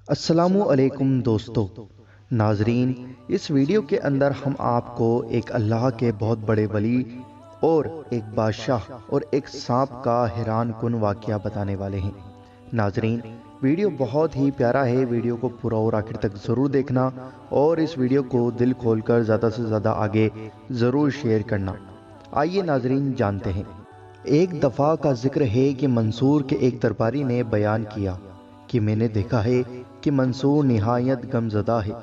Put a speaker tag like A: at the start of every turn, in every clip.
A: अस्सलामु अलैकुम दोस्तों। नाजरीन, इस वीडियो के अंदर हम आपको एक अल्लाह के बहुत बड़े वली और एक बादशाह और एक सांप का हैरान कुन वाकया बताने वाले हैं। नाजरीन, वीडियो बहुत ही प्यारा है, वीडियो को पूरा और आखिर तक ज़रूर देखना और इस वीडियो को दिल खोलकर ज़्यादा से ज़्यादा आगे ज़रूर शेयर करना। आइए नाजरीन जानते हैं। एक दफ़ा का जिक्र है कि मंसूर के एक दरबारी ने बयान किया कि मैंने देखा है कि मंसूर निहायत गमज़दा है,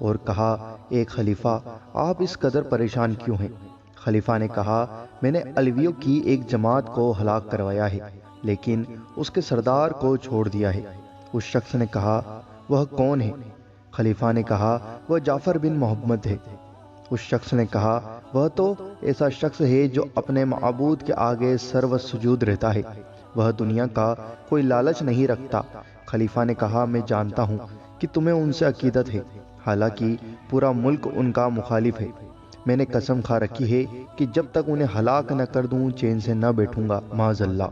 A: और कहा, एक खलीफा, आप इस कदर परेशान क्यों हैं? खलीफा ने कहा, मैंने अलवियों की एक जमात को हलाक करवाया है, लेकिन उसके सरदार को छोड़ दिया है। उस शख्स ने कहा, वह कौन है? खलीफा ने कहा, वह जाफर बिन मोहम्मद है। उस शख्स ने कहा, वह तो ऐसा शख्स है जो अपने माबूद के आगे सर्व सुजूद रहता है, वह दुनिया का कोई लालच नहीं रखता। खलीफा ने कहा, मैं जानता हूँ कि तुम्हें उनसे अकीदत है, हालांकि पूरा मुल्क उनका मुखालिफ है। मैंने कसम खा रखी है कि जब तक उन्हें हलाक न कर दूं चैन से न बैठूंगा, माज़अल्लाह।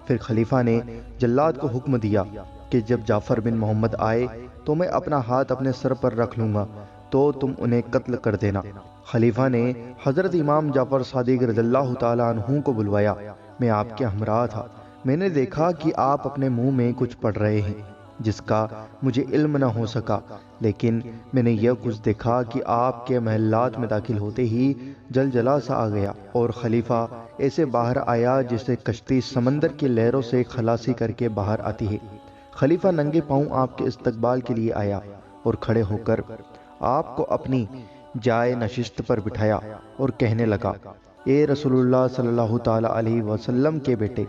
A: फिर खलीफा ने जल्लाद को हुक्म दिया कि जब जाफर बिन मोहम्मद आए तो मैं अपना हाथ अपने सर पर रख लूंगा, तो तुम उन्हें कत्ल कर देना। खलीफा ने हजरत इमाम जाफर सादिक रज़ियल्लाहु ताला अन्हु को बुलवाया। मैं आपके हमरा था। मैंने देखा कि आप अपने मुंह में कुछ पढ़ रहे हैं जिसका मुझे इल्म न हो सका, लेकिन मैंने यह कुछ देखा कि आपके महल्लात में दाखिल होते ही जलजला सा आ गया और खलीफा ऐसे बाहर आया जिससे कश्ती समंदर की लहरों से खलासी करके बाहर आती है। खलीफा नंगे पांव आपके इस्तकबाल के लिए आया और खड़े होकर आपको अपनी जाए नशिस्त पर बिठाया और कहने लगा, ए रसूलुल्लाह सल्लल्लाहु ताला अलैहि वसल्लम के बेटे,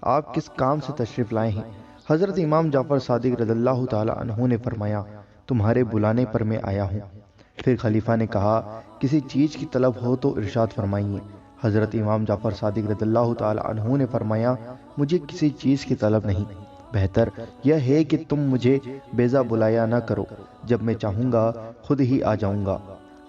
A: आप किस काम से तशरीफ लाए हैं? हजरत इमाम जाफर सादिक रज़ियल्लाहु ताला अन्हु ने फरमाया, तुम्हारे बुलाने पर मैं आया हूँ। फिर खलीफा ने कहा, किसी चीज़ की तलब हो तो इरशाद फरमाइए। हजरत इमाम जाफर सादिक रज़ियल्लाहु ताला अन्हु ने फरमाया, मुझे किसी चीज़ की तलब नहीं, बेहतर यह है कि तुम मुझे बेजा बुलाया न करो, जब मैं चाहूँगा खुद ही आ जाऊँगा।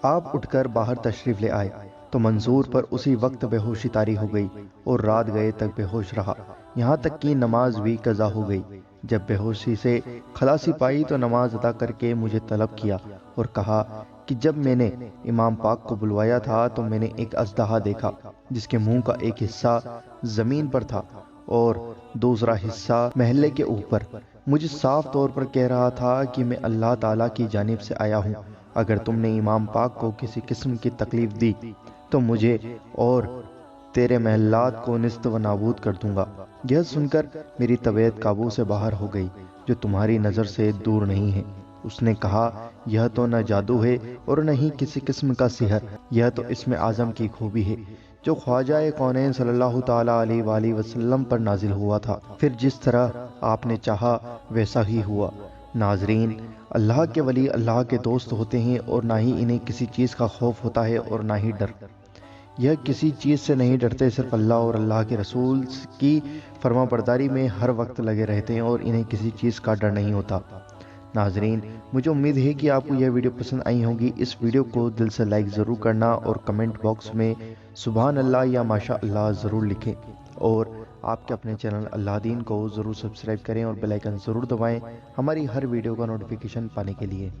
A: आप उठकर बाहर तशरीफ ले आए तो मंसूर पर उसी वक्त बेहोशी तारी हो गई और रात गए तक बेहोश रहा, यहाँ तक कि नमाज भी कज़ा हो गई। जब बेहोशी से खलासी पाई तो नमाज अदा करके मुझे तलब किया और कहा कि जब मैंने इमाम पाक को बुलवाया था तो मैंने एक अजदहा देखा जिसके मुंह का एक हिस्सा जमीन पर था और दूसरा हिस्सा महल्ले के ऊपर। मुझे साफ तौर पर कह रहा था कि मैं अल्लाह ताला की जानिब से आया हूँ, अगर तुमने इमाम पाक को किसी किस्म की तकलीफ दी तो मुझे और तेरे महल्लात को निस्त व नाबूद कर दूंगा। यह सुनकर मेरी तबीयत काबू से बाहर हो गई, जो तुम्हारी नज़र से दूर नहीं है। उसने कहा, यह तो न जादू है और न ही किसी किस्म का सिहर, यह तो इसमें आज़म की खूबी है जो ख्वाजा कौनैन सल्लल्लाहु ताला अलैहि वसल्लम पर नाजिल हुआ था। फिर जिस तरह आपने चाहा वैसा ही हुआ। नाजरीन, अल्लाह के वली अल्लाह के दोस्त होते हैं और ना ही इन्हें किसी चीज़ का खौफ होता है और ना ही डर। यह किसी चीज़ से नहीं डरते, सिर्फ अल्लाह और अल्लाह के रसूल की फर्माबरदारी में हर वक्त लगे रहते हैं और इन्हें किसी चीज़ का डर नहीं होता। नाजरीन, मुझे उम्मीद है कि आपको यह वीडियो पसंद आई होगी। इस वीडियो को दिल से लाइक ज़रूर करना और कमेंट बॉक्स में सुभान अल्लाह या माशा अल्लाह ज़रूर लिखें, और आपके अपने चैनल अल्लाह दीन को ज़रूर सब्सक्राइब करें और बेल आइकन ज़रूर दबाएं हमारी हर वीडियो का नोटिफिकेशन पाने के लिए।